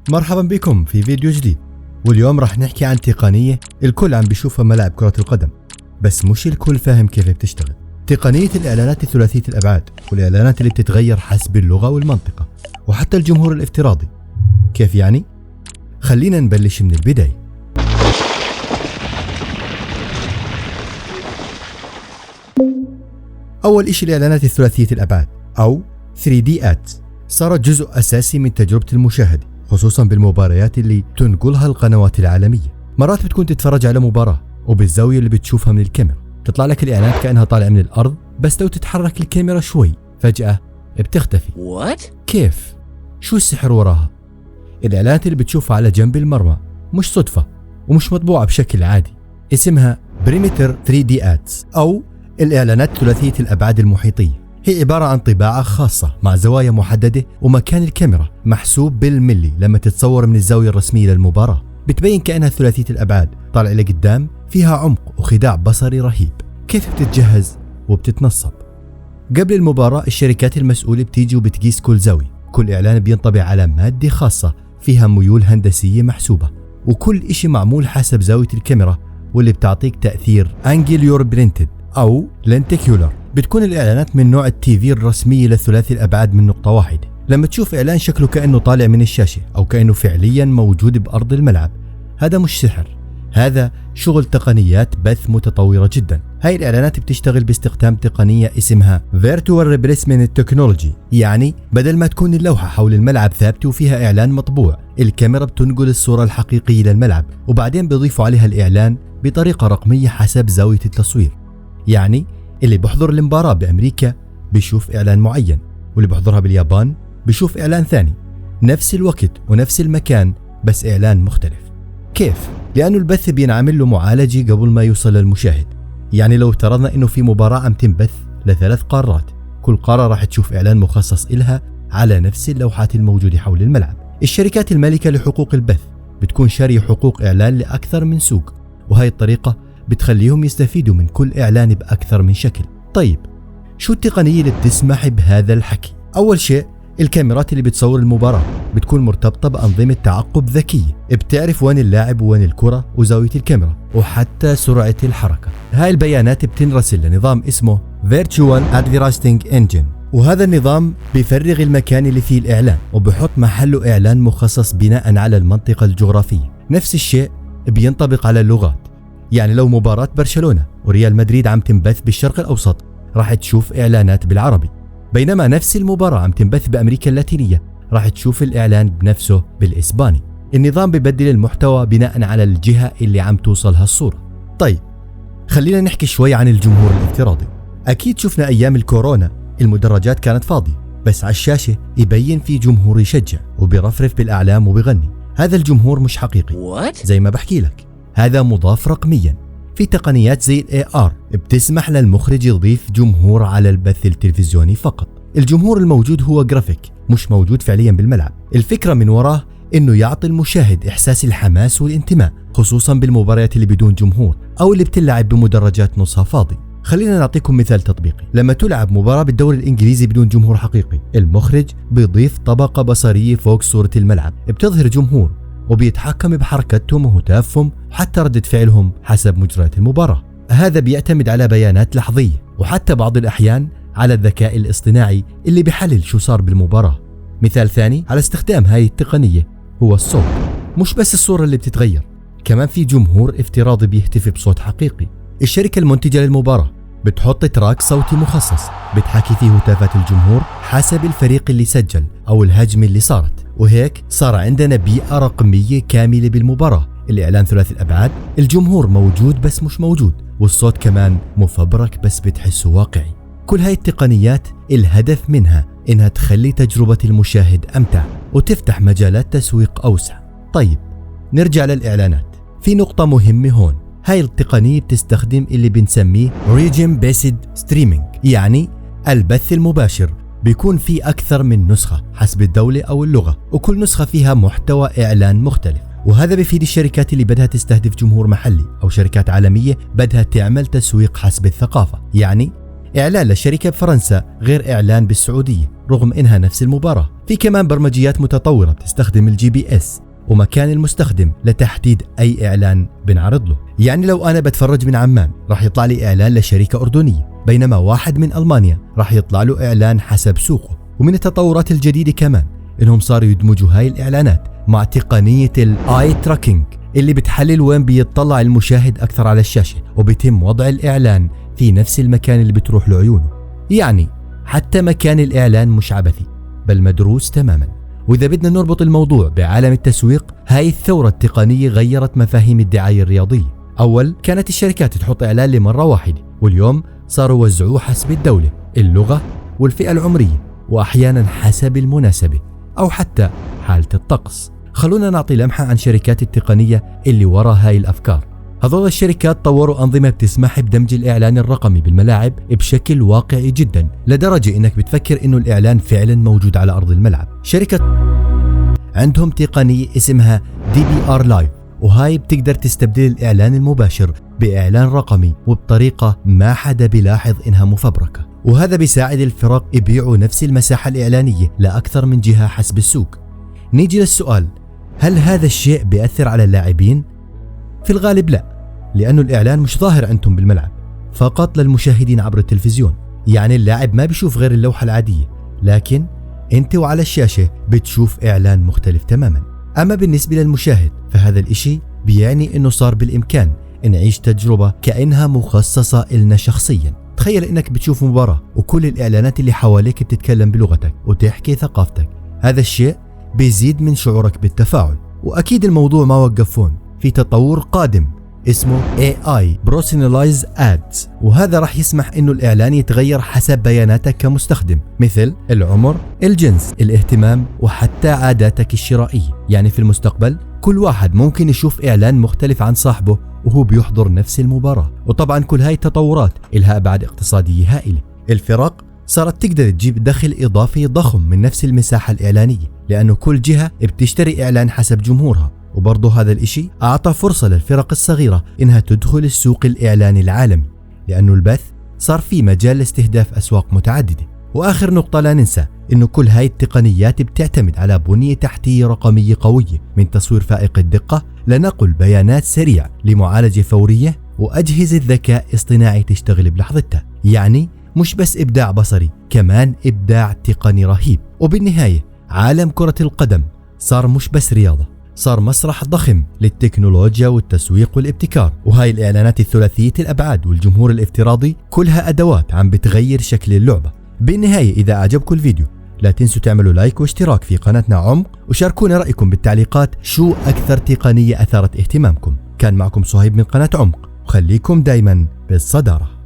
مرحبا بكم في فيديو جديد، واليوم راح نحكي عن تقنية الكل عم بيشوفها ملاعب كرة القدم، بس مش الكل فاهم كيف بتشتغل. تقنية الإعلانات الثلاثية الأبعاد، والإعلانات اللي بتتغير حسب اللغة والمنطقة وحتى الجمهور الافتراضي. كيف يعني؟ خلينا نبلش من البداية. أول إشي الإعلانات الثلاثية الأبعاد أو 3D Ads صارت جزء أساسي من تجربة المشاهد، خصوصا بالمباريات اللي تنقلها القنوات العالمية. مرات بتكون تتفرج على مباراة وبالزاوية اللي بتشوفها من الكاميرا تطلع لك الإعلانات كأنها طالعة من الأرض، بس لو تتحرك الكاميرا شوي فجأة بتختفي. كيف؟ شو السحر وراها؟ الإعلانات اللي بتشوفها على جنب المرمى مش صدفة ومش مطبوعة بشكل عادي، اسمها Perimeter 3D Ads أو الإعلانات ثلاثية الأبعاد المحيطية. هي عبارة عن طباعة خاصة مع زوايا محددة، ومكان الكاميرا محسوب بالملي لما تتصور من الزاوية الرسمية للمباراة. بتبين كأنها ثلاثية الأبعاد طالع لقدام، فيها عمق وخداع بصري رهيب. كيف بتتجهز وبتتنصب؟ قبل المباراة الشركات المسؤولة بتيجي وبتقيس كل زاوية. كل إعلان بينطبع على مادة خاصة فيها ميول هندسية محسوبة، وكل إشي معمول حسب زاوية الكاميرا، واللي بتعطيك تأثير Angular Printed أو Lenticular. بتكون الإعلانات من نوع التي في الرسمية للثلاثي الأبعاد من نقطة واحدة. لما تشوف إعلان شكله كأنه طالع من الشاشة أو كأنه فعليا موجود بأرض الملعب، هذا مش سحر، هذا شغل تقنيات بث متطورة جدا. هاي الإعلانات بتشتغل باستخدام تقنية اسمها Virtual Replacement Technology، يعني بدل ما تكون اللوحة حول الملعب ثابتة وفيها إعلان مطبوع، الكاميرا بتنقل الصورة الحقيقية للملعب وبعدين بيضيفوا عليها الإعلان بطريقة رقمية حسب زاوية التصوير. يعني اللي بحضر المباراة بأمريكا بيشوف إعلان معين، واللي بحضرها باليابان بيشوف إعلان ثاني، نفس الوقت ونفس المكان بس إعلان مختلف. كيف؟ لأنه البث بينعمل له معالجة قبل ما يوصل للمشاهد. يعني لو افترضنا إنه في مباراة عم تنبث ل3 قارات، كل قارة راح تشوف إعلان مخصص إلها على نفس اللوحات الموجودة حول الملعب. الشركات المالكة لحقوق البث بتكون شارية حقوق إعلان لأكثر من سوق، وهي الطريقة بتخليهم يستفيدوا من كل إعلان بأكثر من شكل. طيب شو التقنية اللي بتسمح بهذا الحكي؟ أول شيء الكاميرات اللي بتصور المباراة بتكون مرتبطة بأنظمة تعقب ذكية، بتعرف وين اللاعب وين الكرة وزاوية الكاميرا وحتى سرعة الحركة. هاي البيانات بتنرسل لنظام اسمه Virtual Advertising Engine، وهذا النظام بيفرغ المكان اللي فيه الإعلان وبحط محله إعلان مخصص بناء على المنطقة الجغرافية. نفس الشيء بينطبق على اللغات، يعني لو مباراة برشلونة وريال مدريد عم تنبث بالشرق الأوسط راح تشوف إعلانات بالعربي، بينما نفس المباراة عم تنبث بأمريكا اللاتينية راح تشوف الإعلان بنفسه بالإسباني. النظام بيبدل المحتوى بناء على الجهة اللي عم توصلها الصورة. طيب خلينا نحكي شوي عن الجمهور الافتراضي. أكيد شفنا أيام الكورونا المدرجات كانت فاضية، بس على الشاشة يبين في جمهور يشجع وبيرفرف بالأعلام وبيغني. هذا الجمهور مش حقيقي زي ما بحكي لك، هذا مضاف رقميا. في تقنيات زي AR بتسمح للمخرج يضيف جمهور على البث التلفزيوني فقط. الجمهور الموجود هو جرافيك مش موجود فعليا بالملعب. الفكرة من وراه انه يعطي المشاهد احساس الحماس والانتماء، خصوصا بالمباريات اللي بدون جمهور او اللي بتلعب بمدرجات نصها فاضي. خلينا نعطيكم مثال تطبيقي. لما تلعب مباراة بالدوري الانجليزي بدون جمهور حقيقي، المخرج بيضيف طبقة بصرية فوق صورة الملعب بتظهر جمهور، وبيتحكم بحركتهم وهتافهم وحتى ردة فعلهم حسب مجريات المباراة. هذا بيعتمد على بيانات لحظية، وحتى بعض الأحيان على الذكاء الاصطناعي اللي بيحلل شو صار بالمباراة. مثال ثاني على استخدام هاي التقنية هو الصوت. مش بس الصورة اللي بتتغير، كمان في جمهور افتراضي بيهتف بصوت حقيقي. الشركة المنتجة للمباراة بتحط تراك صوتي مخصص بتحكي فيه هتافات الجمهور حسب الفريق اللي سجل أو الهجمة اللي صارت، وهيك صار عندنا بيئة رقمية كاملة بالمباراة. الإعلان ثلاثي الأبعاد، الجمهور موجود بس مش موجود، والصوت كمان مفبرك بس بتحسه واقعي. كل هاي التقنيات الهدف منها إنها تخلي تجربة المشاهد أمتع وتفتح مجالات تسويق أوسع. طيب نرجع للإعلانات. في نقطة مهمة هون، هاي التقنية بتستخدم اللي بنسميه Region Based Streaming، يعني البث المباشر بيكون في أكثر من نسخة حسب الدولة أو اللغة، وكل نسخة فيها محتوى إعلان مختلف. وهذا بيفيد الشركات اللي بدها تستهدف جمهور محلي أو شركات عالمية بدها تعمل تسويق حسب الثقافة. يعني إعلان للشركة بفرنسا غير إعلان بالسعودية رغم إنها نفس المباراة. في كمان برمجيات متطورة بتستخدم الGPS ومكان المستخدم لتحديد أي إعلان بنعرض له. يعني لو أنا بتفرج من عمان راح يطلع لي إعلان لشركة أردنية، بينما واحد من ألمانيا راح يطلع له إعلان حسب سوقه. ومن التطورات الجديدة كمان إنهم صاروا يدمجوا هاي الإعلانات مع تقنية الآي تراكينج اللي بتحلل وين بيطلع المشاهد أكثر على الشاشة، وبيتم وضع الإعلان في نفس المكان اللي بتروح له عيونه. يعني حتى مكان الإعلان مش عبثي بل مدروس تماما. وإذا بدنا نربط الموضوع بعالم التسويق، هاي الثورة التقنية غيرت مفاهيم الدعاية الرياضية. أول كانت الشركات تحط إعلان لمرة واحدة، واليوم صاروا يوزعوه حسب الدولة، اللغة والفئة العمرية، وأحيانا حسب المناسبة أو حتى حالة الطقس. خلونا نعطي لمحة عن شركات التقنية اللي وراء هاي الأفكار. هذول الشركات طوروا أنظمة بتسمح بدمج الإعلان الرقمي بالملاعب بشكل واقعي جدا، لدرجة إنك بتفكر إنه الإعلان فعلا موجود على أرض الملعب. شركة عندهم تقنية اسمها DBR Live، وهاي بتقدر تستبدل الإعلان المباشر بإعلان رقمي وبطريقة ما حدا بيلاحظ إنها مفبركة. وهذا بيساعد الفرق يبيعوا نفس المساحة الإعلانية لأكثر من جهة حسب السوق. نيجي للسؤال، هل هذا الشيء بيأثر على اللاعبين؟ في الغالب لا، لأنه الإعلان مش ظاهر عندهم بالملعب، فقط للمشاهدين عبر التلفزيون. يعني اللاعب ما بيشوف غير اللوحة العادية، لكن انت وعلى الشاشة بتشوف إعلان مختلف تماما. أما بالنسبة للمشاهد فهذا الإشي بيعني إنه صار بالإمكان نعيش تجربة كأنها مخصصة إلنا شخصيا. تخيل إنك بتشوف مباراة وكل الإعلانات اللي حواليك بتتكلم بلغتك وتحكي ثقافتك. هذا الشيء بيزيد من شعورك بالتفاعل. وأكيد الموضوع ما وقف هون، في تطور قادم اسمه AI Personalized Ads، وهذا راح يسمح إنه الإعلان يتغير حسب بياناتك كمستخدم، مثل العمر، الجنس، الاهتمام، وحتى عاداتك الشرائية. يعني في المستقبل كل واحد ممكن يشوف إعلان مختلف عن صاحبه وهو بيحضر نفس المباراة. وطبعا كل هاي التطورات إلها أبعاد اقتصادية هائلة. الفرق صارت تقدر تجيب دخل إضافي ضخم من نفس المساحة الإعلانية، لأنه كل جهة بتشتري إعلان حسب جمهورها. وبرضه هذا الإشي أعطى فرصة للفرق الصغيرة إنها تدخل السوق الإعلاني العالمي، لأنه البث صار في مجال لاستهداف أسواق متعددة. وآخر نقطة لا ننسى إنه كل هاي التقنيات بتعتمد على بنية تحتية رقمية قوية، من تصوير فائق الدقة لنقل بيانات سريع لمعالجة فورية وأجهزة ذكاء اصطناعي تشتغل بلحظتها. يعني مش بس إبداع بصري، كمان إبداع تقني رهيب. وبالنهاية عالم كرة القدم صار مش بس رياضة، صار مسرح ضخم للتكنولوجيا والتسويق والابتكار. وهاي الإعلانات الثلاثية الأبعاد والجمهور الافتراضي كلها أدوات عم بتغير شكل اللعبة. بالنهاية إذا أعجبكم الفيديو لا تنسوا تعملوا لايك واشتراك في قناتنا عمق، وشاركونا رأيكم بالتعليقات شو أكثر تقنية أثارت اهتمامكم. كان معكم صهيب من قناة عمق، وخليكم دايما بالصدارة.